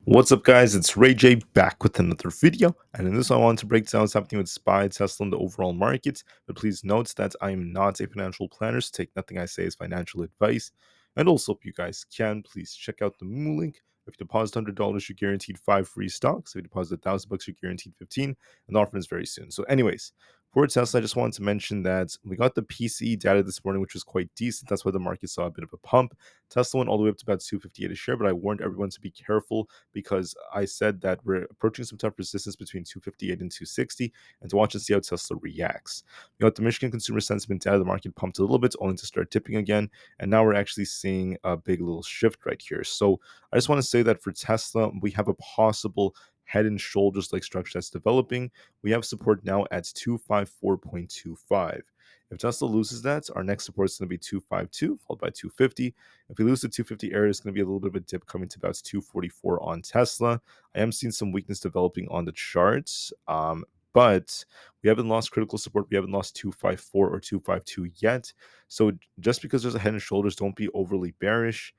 What's up, guys? It's Ray J back with another video, and in this one, I want to break down something with SPY, Tesla, and the overall market. But please note that I am not a financial planner, so take nothing I say as financial advice. And also, if you guys can, please check out the Moo link. If you deposit $100, you're guaranteed 5 free stocks. If you deposit $1,000, you're guaranteed 15. And the offer is very soon. So, anyways, for Tesla, I just wanted to mention that we got the PCE data this morning, which was quite decent. That's why the market saw a bit of a pump. Tesla went all the way up to about 258 a share, but I warned everyone to be careful because I said that we're approaching some tough resistance between 258 and 260, and to watch and see how Tesla reacts. You know, the Michigan consumer sentiment data, the market pumped a little bit, only to start dipping again, and now we're actually seeing a big little shift right here. So I just want to say that for Tesla, we have a possible head and shoulders like structure that's developing. We have support now at 254.25. If Tesla loses that, our next support is going to be 252, followed by 250. If we lose the 250 area, it's going to be a little bit of a dip coming to about 244 on Tesla. I am seeing some weakness developing on the charts, but we haven't lost critical support. We haven't lost 254 or 252 yet. So just because there's a head and shoulders, don't be overly bearish.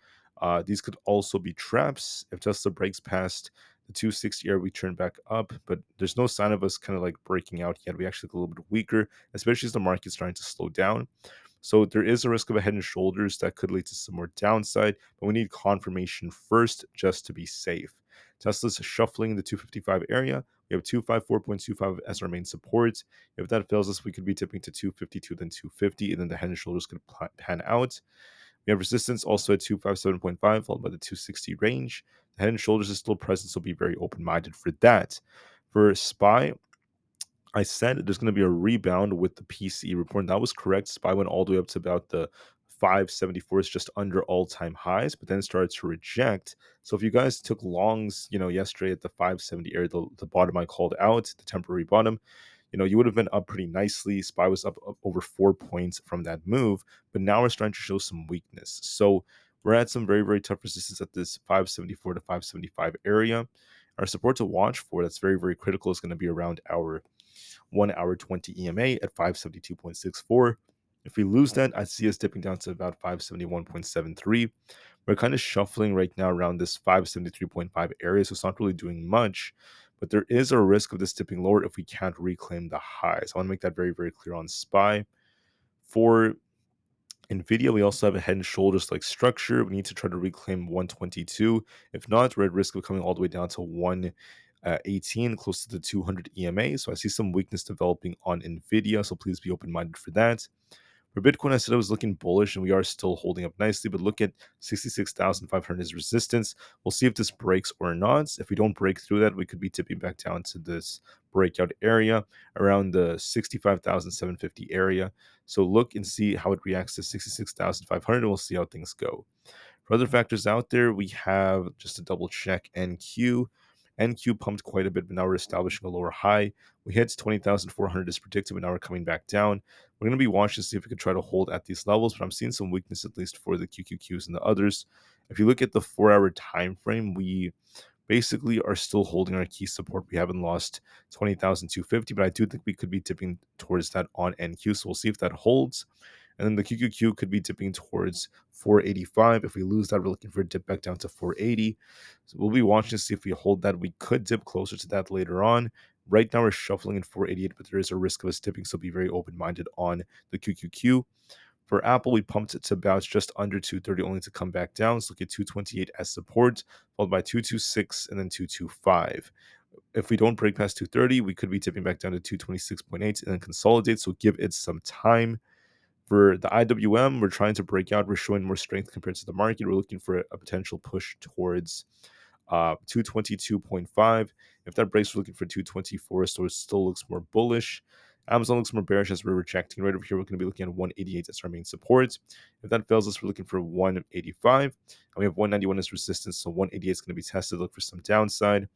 These could also be traps. If Tesla breaks past the 260 area, we turn back up, but there's no sign of us kind of like breaking out yet. We actually look a little bit weaker, especially as the market's starting to slow down. So there is a risk of a head and shoulders that could lead to some more downside, but we need confirmation first just to be safe. Tesla's shuffling the 255 area. We have 254.25 as our main support. If that fails us, we could be tipping to 252, then 250, and then the head and shoulders could pan out. We have resistance also at 257.5, followed by the 260 range. The head and shoulders is still present, so be very open-minded for that. For SPY, I said there's going to be a rebound with the PCE report, and that was correct. SPY went all the way up to about the 574s, just under all-time highs, but then started to reject. So if you guys took longs, yesterday at the 570 area, the bottom I called out, the temporary bottom, you would have been up pretty nicely. SPY was up over 4 points from that move, but now we're starting to show some weakness. So we're at some very, very tough resistance at this 574 to 575 area. Our support to watch for that's very, very critical is going to be around our 1 hour 20 EMA at 572.64. If we lose that, I see us dipping down to about 571.73. We're kind of shuffling right now around this 573.5 area, so it's not really doing much. But there is a risk of this dipping lower if we can't reclaim the highs. I want to make that very, very clear on SPY. For Nvda, we also have a head and shoulders like structure. We need to try to reclaim 122. If not, we're at risk of coming all the way down to 118, close to the 200 EMA. So I see some weakness developing on Nvda, so please be open-minded for that. For Bitcoin, I said I was looking bullish, and we are still holding up nicely, but look at 66,500 as resistance. We'll see if this breaks or not. If we don't break through that, we could be tipping back down to this breakout area around the 65,750 area. So look and see how it reacts to 66,500, and we'll see how things go. For other factors out there, we have, just to double check, NQ. NQ pumped quite a bit, but now we're establishing a lower high. We hit 20,400 as predicted, but now we're coming back down. We're going to be watching to see if we could try to hold at these levels, but I'm seeing some weakness at least for the QQQs and the others. If you look at the 4-hour time frame, we basically are still holding our key support. We haven't lost 20,250, but I do think we could be tipping towards that on NQ, so we'll see if that holds. And then the QQQ could be dipping towards 485. If we lose that, we're looking for a dip back down to 480. So we'll be watching to see if we hold that. We could dip closer to that later on. Right now, we're shuffling in 488, but there is a risk of us dipping, so be very open-minded on the QQQ. For Apple, we pumped it to bounce just under 230, only to come back down. So look at 228 as support, followed by 226 and then 225. If we don't break past 230, we could be tipping back down to 226.8 and then consolidate. So give it some time. For the IWM, we're trying to break out. We're showing more strength compared to the market. We're looking for a potential push towards 222.5. If that breaks, we're looking for 224, so it still looks more bullish. Amazon looks more bearish as we're rejecting. Right over here, we're going to be looking at 188 as our main support. If that fails us, we're looking for 185. And we have 191 as resistance, so 188 is going to be tested. Look for some downside.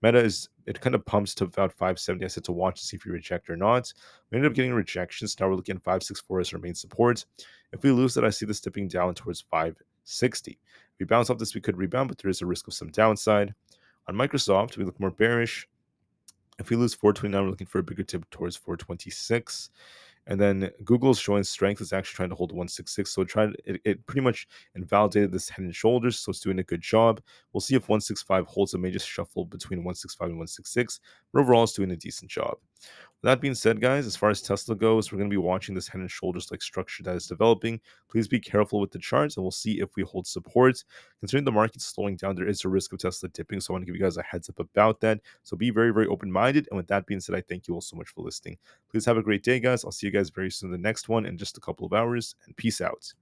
Meta it kind of pumps to about 570. I said to watch to see if we reject or not. We ended up getting rejections. Now we're looking at 564 as our main support. If we lose that, I see this dipping down towards 560. If we bounce off this, we could rebound, but there is a risk of some downside. On Microsoft, we look more bearish. If we lose 429, we're looking for a bigger tip towards 426. And then Google's showing strength is actually trying to hold 166. So it pretty much invalidated this head and shoulders. So it's doing a good job. We'll see if 165 holds. It may just shuffle between 165 and 166. But overall, it's doing a decent job. That being said, guys, as far as Tesla goes, we're going to be watching this head and shoulders like structure that is developing. Please be careful with the charts, and we'll see if we hold support. Considering the market's slowing down, there is a risk of Tesla dipping, so I want to give you guys a heads up about that. So be very, very open minded. And with that being said, I thank you all so much for listening. Please have a great day, guys. I'll see you guys very soon in the next one in just a couple of hours, and peace out.